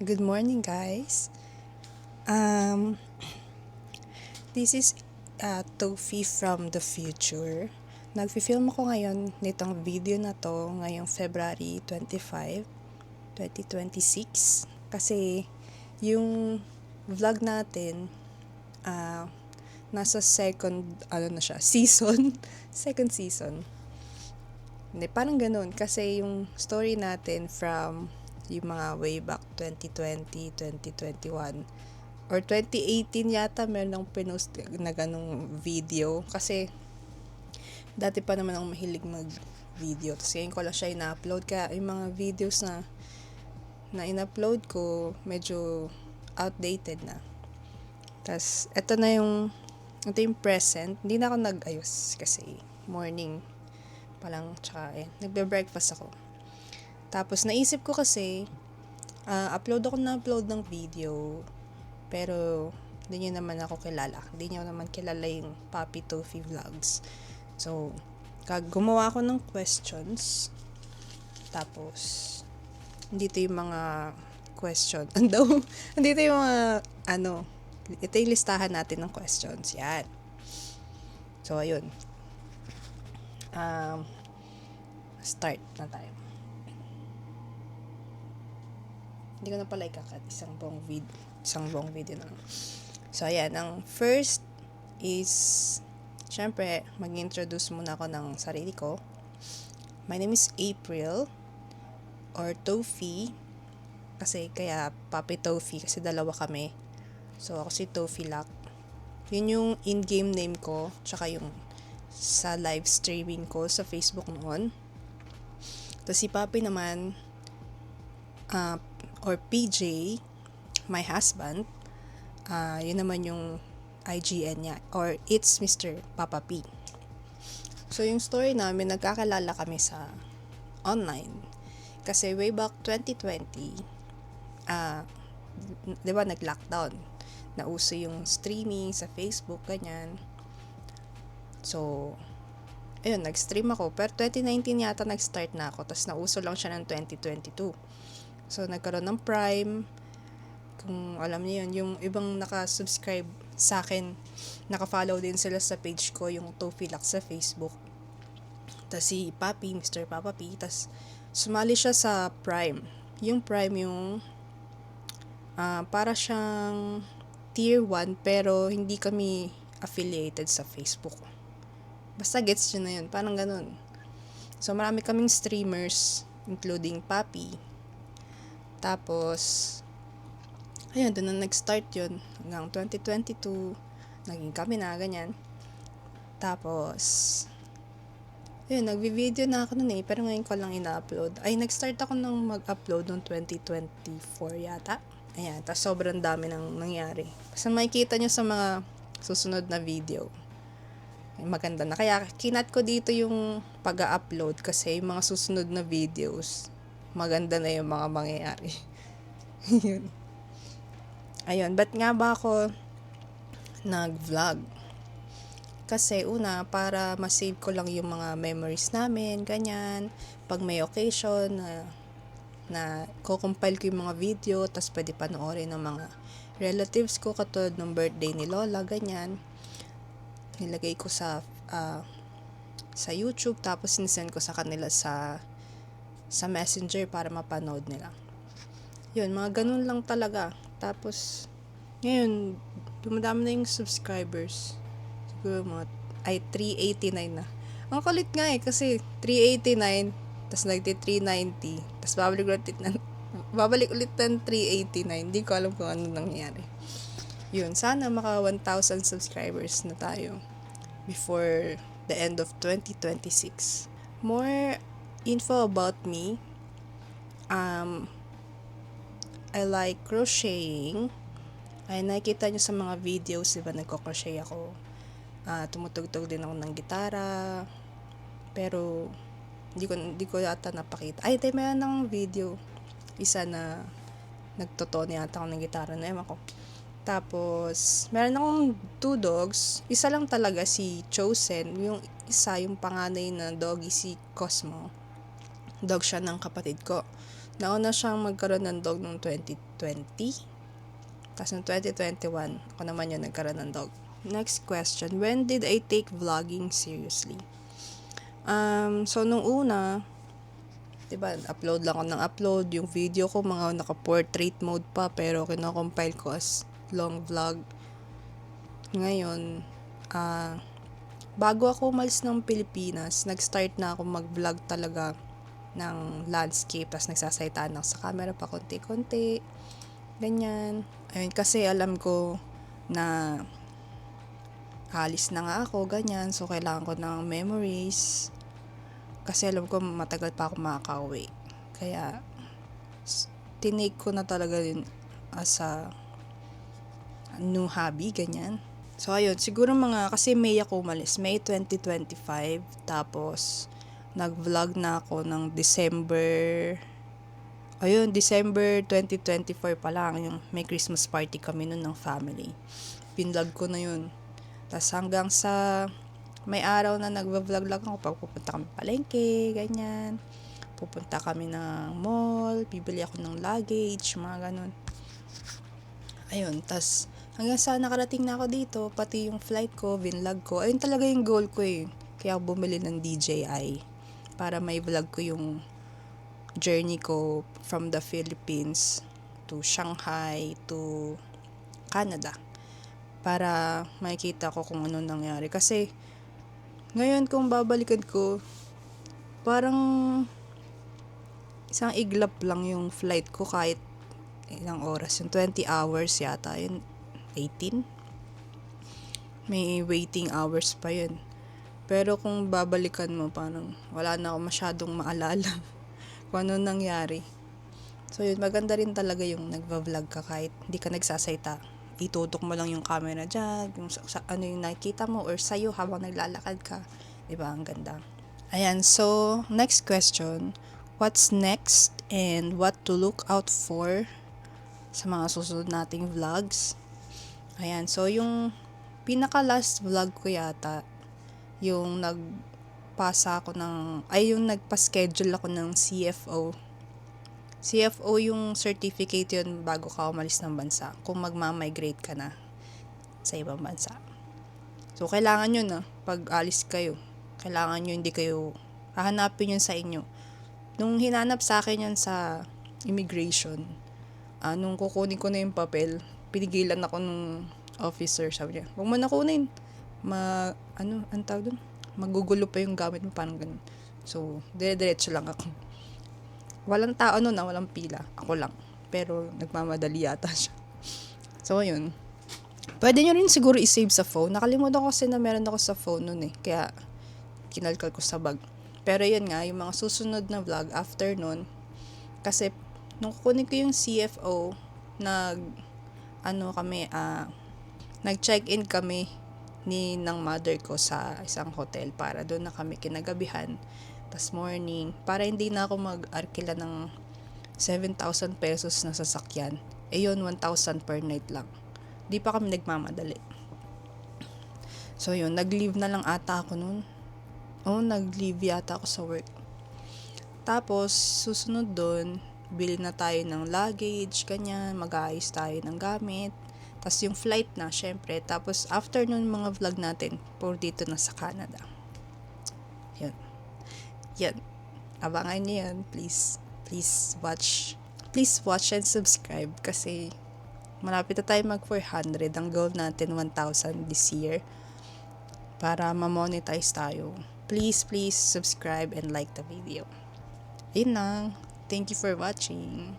Good morning, guys. Um, this is Tofi from the future. Nagfi-film ako ngayon nitong video na to ngayong February 25, 2026. Kasi yung vlog natin, nasa season. Second season. Hindi, parang ganun. Kasi yung story natin from yung mga way back 2020, 2021, or 2018 yata meron akong pinost na ganung video. Kasi dati pa naman akong mahilig mag-video. Tapos ngayon ko lang siya ina-upload. Kaya yung mga videos na in-upload ko, medyo outdated na. Tapos, ito yung present. Hindi na ako nag-ayos kasi morning pa lang, tsaka nagbe-breakfast ako. Tapos, naisip ko kasi, upload ng video, pero hindi nyo naman ako kilala. Hindi nyo naman kilala yung Papi Tofi Vlogs. So, gumawa ako ng questions. Tapos, dito yung mga question. Dito yung mga, ito yung listahan natin ng questions. Yan. So, ayun. Start na tayo. Hindi ko na pala ikakat. Isang buong video na lang. So, ayan. Ang first is, syempre, mag-introduce muna ako ng sarili ko. My name is April, or Tofi. Kasi, kaya Papi Tofi, kasi dalawa kami. So, ako si Tofi Lac. Yun yung in-game name ko, tsaka yung sa live streaming ko sa Facebook noon. Tapos si Papi naman, or PJ, my husband, yun naman yung IGN niya, or It's Mr. Papa P. So, yung story namin, nagkakalala kami sa online. Kasi way back 2020, di ba nag-lockdown? Nauso yung streaming sa Facebook, ganyan. So, ayun, nag-stream ako. Pero 2019 yata nag-start na ako. Tapos nauso lang siya ng 2022. So, nagkaroon ng Prime. Kung alam niyo yun, yung ibang naka-subscribe sa akin, naka-follow din sila sa page ko, yung Tofi Lac sa Facebook. Tapos si Papi, Mr. Papa P. Tapos, sumali siya sa Prime. Yung Prime yung para siyang tier 1, pero hindi kami affiliated sa Facebook. Basta gets yun na yun. Parang ganun. So, marami kaming streamers, including Papi. Tapos, ayun, doon na nag-start yun. Hanggang 2022, naging kami na, ganyan. Tapos, ayun, nagvi-video na ako nun pero ngayon ko lang ina-upload. Ay, nag-start ako nung mag-upload noong 2024 yata. Ayan, tapos sobrang dami nang nangyari. Kasi makikita nyo sa mga susunod na video. Maganda na. Kaya kinat ko dito yung pag-upload kasi yung mga susunod na videos, maganda na yung mga mangyayari. Yun. Ayun, ba't nga ba ako nag-vlog? Kasi una, para ma-save ko lang yung mga memories namin, ganyan. Pag may occasion na kukumpile ko yung mga video, tas pwede panoorin ng mga relatives ko, katulad ng birthday ni Lola, ganyan. Nilagay ko sa YouTube, tapos sinesend ko sa kanila sa Messenger para mapanood nila. Yun, mga ganun lang talaga. Tapos, ngayon, dumadami na yung subscribers. Siguro 389 na. Ang kulit nga kasi 389, tapos nagti-390, tapos babalik ulit ng 389. Hindi ko alam kung ano nangyayari. Yun, sana maka 1,000 subscribers na tayo before the end of 2026. More info about me. I like crocheting. Ay, nakikita nyo sa mga videos, diba, nagko-crochet ako. Tumutugtog din ako ng gitara. Pero, hindi ko yata napakita. Ay, meron ng video. Isa na nagtotono yata ako ng gitara na ewan ko. Tapos, meron akong 2 dogs. Isa lang talaga, si Chosen. Yung isa, yung panganay na doggy, si Cosmo. Dog siya ng kapatid ko. Nauna siyang magkaroon ng dog noong 2020. Tapos noong 2021, ako naman yun nagkaroon ng dog. Next question, when did I take vlogging seriously? So nung una, diba, upload lang ako ng upload. Yung video ko, mga naka-portrait mode pa, pero kino-compile ko as long vlog. Ngayon, bago ako umalis ng Pilipinas, nag-start na ako mag-vlog talaga ng landscape. Tapos nagsasaitaan ako sa camera pa konti-konti. Ganyan. Ayun, kasi alam ko na alis na nga ako, ganyan. So, kailangan ko ng memories. Kasi alam ko matagal pa ako makaka-uwi. Kaya, tinake ko na talaga yun as a new hobby, ganyan. So, ayun, siguro kasi May ako umalis. May 2025. Tapos, nag-vlog na ako ng December 2024 pa lang. Yung may Christmas party kami nun ng family. Pinlog ko na yun. Tapos hanggang sa may araw na nagva-vlog lang ako pag pupunta kami palengke, ganyan. Pupunta kami ng mall, bibili ako ng luggage, mga ganun. Ayun, tas hanggang sa nakarating na ako dito, pati yung flight ko, vinlog ko. Ayun talaga yung goal ko eh. Kaya ako bumili ng DJI para may vlog ko yung journey ko from the Philippines to Shanghai to Canada. Para makikita ko kung ano nangyari. Kasi, ngayon kung babalikan ko, parang isang iglap lang yung flight ko kahit ilang oras. Yung 20 hours yata. Yun, 18? May waiting hours pa yun. Pero kung babalikan mo, parang wala na ako masyadong maalala kung ano nangyari. So yun, maganda rin talaga yung nagva-vlog ka kahit hindi ka nagsasayta. Itutok mo lang yung camera dyan, yung ano yung nakikita mo or sa'yo habang naglalakad ka. Diba? Ang ganda. Ayan, so next question. What's next and what to look out for sa mga susunod nating vlogs? Ayan, so yung pinaka-last vlog ko yata, yung yung nagpa-schedule ako ng CFO. CFO yung certificate yun bago ka umalis ng bansa. Kung magmamigrate ka na sa ibang bansa. So, kailangan yun pag alis kayo. Kailangan yun, hindi kayo, hahanapin yun sa inyo. Nung hinanap sa akin yun sa immigration, nung kukunin ko na yung papel, pinigilan ako nung officer. Sabi niya, huwag mo na kunin. Ang tawag dun? Magugulo pa yung gamit mo, parang ganun. So, dire-diretso lang ako. Walang tao nun walang pila. Ako lang. Pero, nagmamadali yata siya. So, yun. Pwede nyo rin siguro i-save sa phone. Nakalimutan ko kasi na meron ako sa phone nun eh. Kaya, kinalkal ko sa bag. Pero yun nga, yung mga susunod na vlog after nun, kasi, nung kukunin ko yung CFO, nag-check-in kami ng mother ko sa isang hotel para doon na kami kinagabihan. Tas morning, para hindi na ako mag-arkila ng 7,000 pesos na sasakyan. Yun, 1,000 per night lang. Di pa kami nagmamadali. So yun, nag-leave na lang ata ako nun. Nag-leave yata ako sa work. Tapos, susunod doon, bili na tayo ng luggage, ganyan, mag-aayos tayo ng gamit. Tapos yung flight na, syempre. Tapos, after nun mga vlog natin, for dito na sa Canada. Yun. Yan. Abangan niyo yan, please. Please watch. Please watch and subscribe kasi malapit na tayo mag 400. Ang goal natin 1,000 this year para ma-monetize tayo. Please subscribe and like the video. Yun lang. Thank you for watching.